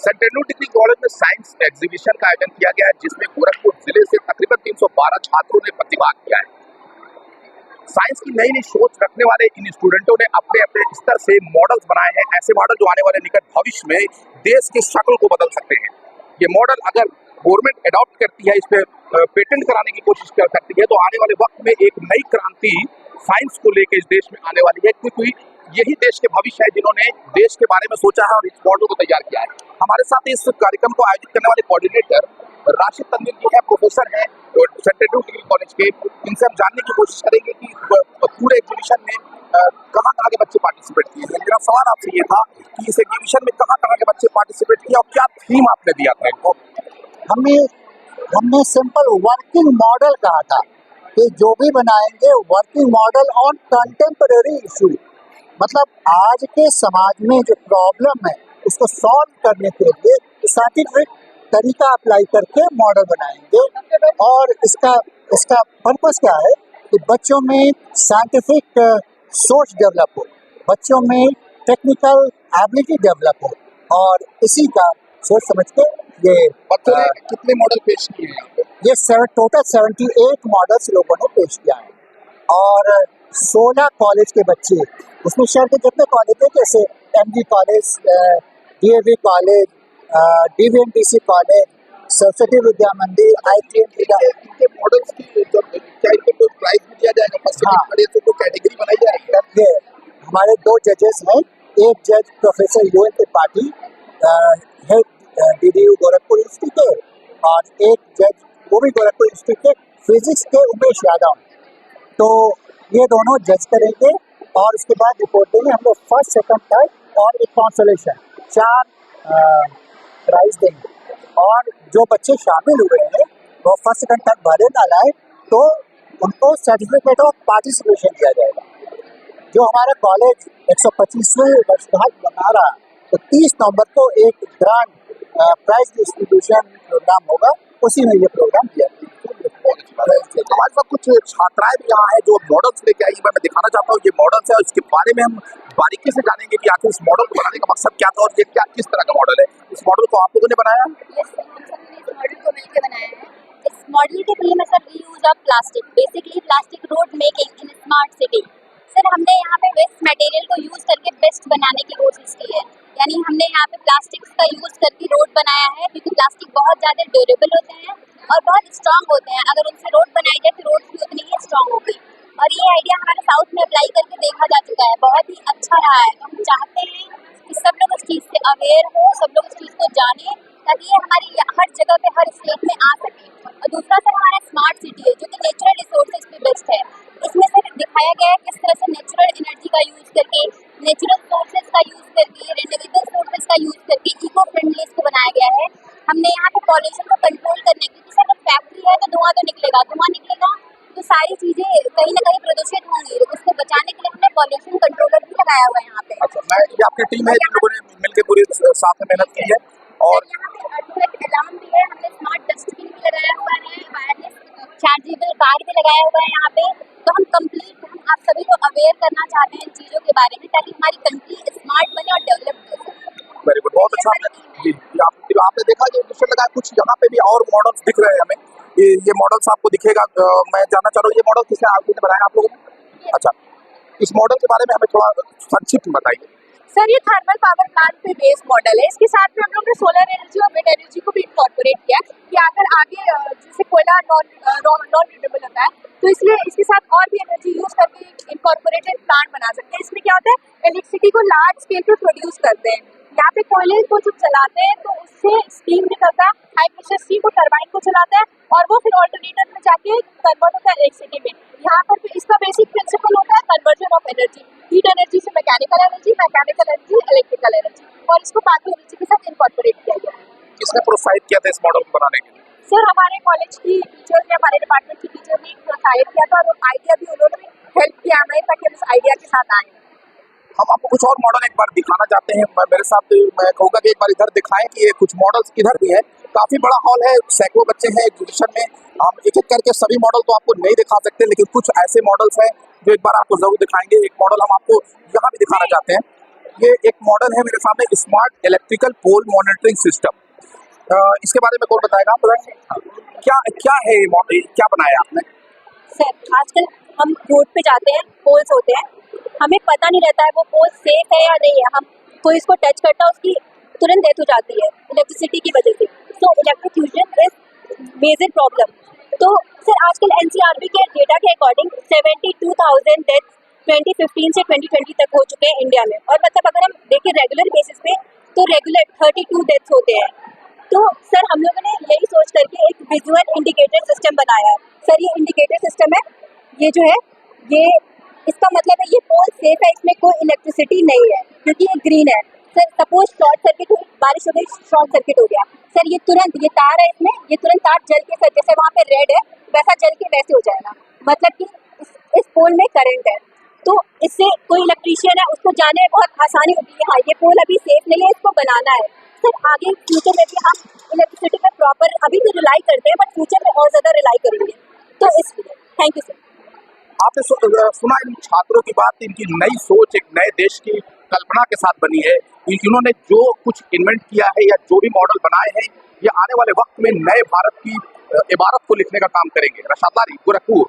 Centenary degree college में science exhibition का आयोजन किया गया है, जिसमें गोरखपुर जिले से तकरीबन 312 छात्रों ने प्रतिभाग किया है। साइंस की नई नई सोच रखने वाले इन स्टूडेंटों ने अपने अपने स्तर से मॉडल्स बनाए हैं, ऐसे मॉडल जो आने वाले निकट भविष्य में देश की शक्ल को बदल सकते हैं। ये मॉडल अगर गवर्नमेंट अडॉप्ट करती है, इस पे पेटेंट कराने की कोशिश कर सकती है, तो आने वाले वक्त में एक नई क्रांति साइंस को लेकर इस देश में आने वाली है, क्योंकि यही देश के भविष्य है जिन्होंने देश के बारे में सोचा है और इस मॉडल को तैयार किया है। हमारे साथ इस कार्यक्रम को आयोजित करने वाले कोऑर्डिनेटर राशिद तनवीर जी है, प्रोफेसर हैं सेंटेनरी डिग्री कॉलेज के। इनसे हम जानने की कोशिश करेंगे कि पूरे एग्जीबिशन में कहाँ के बच्चे पार्टिसिपेट किए हैं। मेरा सवाल आपसे ये था कि इस एग्जीबिशन में कहाँ के बच्चे पार्टिसिपेट किए और क्या थीम आपने दिया था इनको? हमने सिंपल वर्किंग मॉडल कहा था कि जो भी बनाएंगे working model on contemporary issue, मतलब आज के समाज में जो प्रॉब्लम है उसको सॉल्व करने के लिए साइंटिफिक तरीका अप्लाई करके मॉडल बनाएंगे। और इसका पर्पस क्या है कि बच्चों में साइंटिफिक सोच डेवलप हो, बच्चों में टेक्निकल एबिलिटी डेवलप हो, और इसी का सोच समझ के ये बच्चों ने कितने मॉडल पेश किए हैं? ये टोटल 78 मॉडल्स लोगों ने पेश किया है, और 16 कॉलेज के बच्चे, उसमें शहर के जितने कॉलेज हैं जैसे MG college, DAV college, DVMDC college, Saraswati Vidya Mandir, ITM इनके मॉडल्स की क्या इनको कोई प्राइज भी दिया जाएगा? फर्स्ट को कैटेगरी बनाई जाएगी? हमारे 2 जजेस हैं, एक जज professor UN Tripathi, head DDU Gorakhpur institute के, और एक जज वो भी गोरखपुर इंस्टीट्यूट के फिजिक्स के उमेश यादव। तो ये दोनों जज करेंगे और उसके बाद रिपोर्ट देंगे। हम लोग फर्स्ट, सेकंड, थर्ड और एक कंसोलेशन 4 प्राइज देंगे, और जो बच्चे शामिल हुए हैं वो फर्स्ट, सेकंड, थर्ड भरे ना लाए तो उनको सर्टिफिकेट ऑफ पार्टिसिपेशन दिया जाएगा। जो हमारा कॉलेज 125वें वर्षगांठ मना रहा है, तो 30 नवंबर को एक ग्रांड प्राइज डिस्ट्रीब्यूशन प्रोग्राम होगा, उसी में ये प्रोग्राम किया। हमारे साथ कुछ छात्राएं भी यहाँ है जो मॉडल्स लेके आई। मैं दिखाना चाहता हूँ ये मॉडल्स है, और इसके बारे में हम बारीकी से जानेंगे कि आखिर इस मॉडल को बनाने का मकसद क्या था और ये क्या किस तरह का मॉडल है। इस मॉडल को आप लोगों ने बनाया? इस मॉडल को मिलकर बनाया है। इस मॉडल के थीम है sir reuse of plastic, basically plastic road making in smart city. Sir हमने यहाँ पे वेस्ट मटेरियल को यूज करके बेस्ट बनाने की कोशिश की है, यानी हमने यहाँ पे प्लास्टिक्स का यूज करके रोड बनाया है, क्योंकि प्लास्टिक बहुत ज़्यादा ड्यूरेबल होते हैं और बहुत स्ट्रांग होते हैं। अगर उनसे रोड बनाई जाए तो रोड भी उतनी ही स्ट्रांग होगी। और ये आइडिया हमारे साउथ में अप्लाई करके देखा जा चुका है, बहुत ही अच्छा रहा है। तो हम चाहते हैं कि सब लोग इस चीज़ से अवेयर हो, सब लोग इस चीज़ को जाने, ताकि ये हमारी हर जगह पे हर स्टेट में आ सके। और दूसरा सर हमारा स्मार्ट सिटी है जो कि नेचुरल रिसोर्सेज पे बेस्ड है। इसमें सर दिखाया गया है किस तरह से नेचुरल एनर्जी का यूज़ करके, नेचुरल सोर्सेज का यूज़ करके, रिन्यूएबल सोर्सेज का यूज़ करके इको फ्रेंडली इसको बनाया गया है। हमने यहाँ पे पॉल्यूशन को कंट्रोल करने के लिए, सर अगर फैक्ट्री है तो धुआं तो निकलेगा तो सारी चीजें कहीं ना कहीं प्रदूषित होंगी, तो उसको बचाने के लिए हमने पॉल्यूशन कंट्रोलर भी लगाया हुआ है यहाँ पे। अच्छा, ये आपकी टीम है जिन लोगों ने मिलकर पूरी साथ में मेहनत की है। और यहाँ पे अर्थक्वेक अलार्म भी है, हमने स्मार्ट डस्टबिन भी लगाया हुआ है, वायरलेस चार्जेबल कार भी लगाया हुआ है यहाँ पे। तो हम आप सभी को अवेयर करना चाहते हैं इन चीजों के बारे में, ताकि हमारी कंट्री स्मार्ट बने और डेवलप हो सके। वेरी गुड, बहुत अच्छा। आपने देखा जो दूसरे लगा कुछ यहाँ पे भी और मॉडल्स दिख रहे हैं हमें, ये मॉडल्स आपको दिखेगा। मैं जानना चाह रहा हूँ ये मॉडल किसने आपने बनाया आप लोगों ने? अच्छा, इस मॉडल के बारे में हमें थोड़ा संक्षिप्त बताइए। सर ये थर्मल पावर प्लांट पे बेस्ड मॉडल है। इसके साथ में हम लोग ने सोलर एनर्जी और विंड एनर्जी को भी इनकॉर्पोरेट किया कि अगर आगे जैसे कोयला नॉन रिन्यूएबल होता है, तो इसलिए इसके साथ और भी एनर्जी यूज करके इनकॉर्पोरेटेड प्लांट बना सकते हैं। इसमें क्या होता है, इलेक्ट्रिसिटी को लार्ज स्केल पे प्रोड्यूस करते हैं। यहाँ पे कोयले को जब चलाते हैं तो उससे स्टीम निकलता है, हाई प्रेशर स्टीम को टरबाइन को चलाता है, और वो फिर ऑल्टरनेटर में जाके कन्वर्ट होता है इलेक्ट्रिसिटी में। यहाँ पर इसका बेसिक प्रिंसिपल होता है conversion of energy, heat energy से मैकेनिकल एनर्जी इलेक्ट्रिकल एनर्जी, और इसको बाकी एनर्जी के साथ इनकॉर्पोरेट किया गया है। किसने प्रोत्साहित किया था इस मॉडल को बनाने के लिए? सर हमारे कॉलेज की टीचर ने, हमारे डिपार्टमेंट की टीचर ने प्रोत्साहित किया था, और आइडिया भी उन्होंने हेल्प किया हमें ताकि हम इस आइडिया के साथ आए। हम आपको कुछ और मॉडल एक बार दिखाना चाहते हैं। मेरे साथ मैं कहूँगा कि एक बार इधर दिखाएं कि ये कुछ मॉडल्स इधर भी है। काफी बड़ा हॉल है, सैकड़ों बच्चे हैं एग्जीबिशन में। हम एक एक करके सभी मॉडल तो आपको नहीं दिखा सकते, लेकिन कुछ ऐसे मॉडल्स हैं जो एक बार आपको जरूर दिखाएंगे। एक मॉडल हम आपको यहाँ भी दिखाना चाहते हैं। ये एक मॉडल है मेरे सामने, smart electrical pole monitoring system. इसके बारे में कौन बताएगा? आप बताएंगे क्या क्या है ये मॉडल, क्या बनाया आपने? सर आजकल हम रोड पे जाते हैं, पोल्स होते हैं, हमें पता नहीं रहता है वो पोल सेफ है या नहीं है। हम कोई इसको टच करता है उसकी तुरंत डेथ हो जाती है इलेक्ट्रिसिटी की वजह से। सो इलेक्ट्रोक्यूशन इज मेजर प्रॉब्लम। तो सर आजकल एनसीआरबी के डेटा के अकॉर्डिंग 72,000 डेथ 2015 से 2020 तक हो चुके हैं इंडिया में। और मतलब अगर हम देखें रेगुलर बेसिस पे तो रेगुलर 32 डेथ्स होते हैं। तो सर हम लोगों ने यही सोच करके एक विजुअल इंडिकेटर सिस्टम बनाया है। सर ये इंडिकेटर सिस्टम है, ये जो है ये इसका मतलब है ये पोल सेफ है, इसमें कोई इलेक्ट्रिसिटी नहीं है क्योंकि ये ग्रीन है। सर सपोज शॉर्ट सर्किट हुई, बारिश हो गई, शॉर्ट सर्किट हो गया, सर ये तुरंत ये तार है इसमें, ये तुरंत तार जल के सर जैसे वहाँ पे रेड है वैसा जल के वैसे हो जाएगा। मतलब कि इस पोल में करंट है, तो इससे कोई इलेक्ट्रीशियन है उसको जाने में बहुत आसानी होती है। हाँ ये पोल अभी सेफ नहीं है, इसको बनाना है। सर आगे फ्यूचर में भी हम इलेक्ट्रिसिटी पे प्रॉपर अभी भी रिलाई करते हैं, बट फ्यूचर में और ज़्यादा रिलाई करेंगे। तो इसलिए थैंक यू सर। आपने सुना इन छात्रों की बात, इनकी नई सोच एक नए देश की कल्पना के साथ बनी है। इन्होंने जो कुछ इन्वेंट किया है या जो भी मॉडल बनाए हैं, ये आने वाले वक्त में नए भारत की इबारत को लिखने का काम करेंगे। रशाद लारी, गोरखपुर।